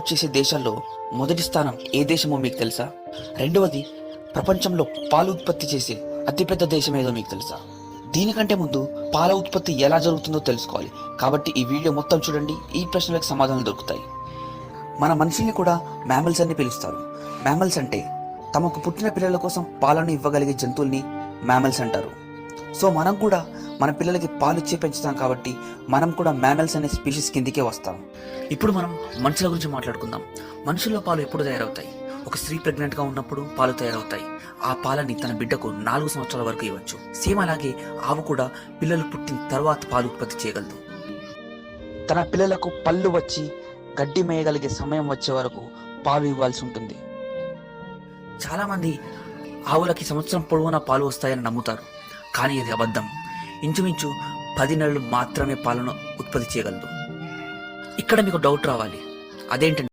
చేసే దేశాల్లో మొదటి స్థానం ఏ దేశమో మీకు తెలుసా? రెండవది, ప్రపంచంలో పాలు ఉత్పత్తి చేసే అతిపెద్ద దేశం ఏదో మీకు తెలుసా? దీనికంటే ముందు పాల ఉత్పత్తి ఎలా జరుగుతుందో తెలుసుకోవాలి. కాబట్టి ఈ వీడియో మొత్తం చూడండి, ఈ ప్రశ్నలకు సమాధానాలు దొరుకుతాయి. మన మనుషుల్ని కూడా మ్యామల్స్ అని పిలుస్తారు. మ్యామల్స్ అంటే తమకు పుట్టిన పిల్లల కోసం పాలను ఇవ్వగలిగే జంతువుల్ని మ్యామల్స్ అంటారు. సో మనం కూడా మన పిల్లలకి పాలు ఇచ్చి పెంచుతాం కాబట్టి మనం కూడా మ్యామల్స్ అనే స్పీషీస్ కిందికే వస్తాం. ఇప్పుడు మనం మనుషుల గురించి మాట్లాడుకుందాం. మనుషుల్లో పాలు ఎప్పుడు తయారవుతాయి? ఒక స్త్రీ ప్రెగ్నెంట్గా ఉన్నప్పుడు పాలు తయారవుతాయి. ఆ పాలని తన బిడ్డకు 4 సంవత్సరాల వరకు ఇవ్వచ్చు. సేమ్ అలాగే ఆవు కూడా పిల్లలు పుట్టిన తర్వాత పాలు ఉత్పత్తి చేయగలదు. తన పిల్లలకు పళ్ళు వచ్చి గడ్డి మేయగలిగే సమయం వచ్చే వరకు పాలు ఇవ్వాల్సి ఉంటుంది. చాలామంది ఆవులకి సంవత్సరం పొడవునా పాలు వస్తాయని నమ్ముతారు, కానీ ఇది అబద్ధం. ఇంచుమించు 10 నెలలు మాత్రమే పాలను ఉత్పత్తి చేయగలదు. ఇక్కడ మీకు డౌట్ రావాలి, అదేంటంటే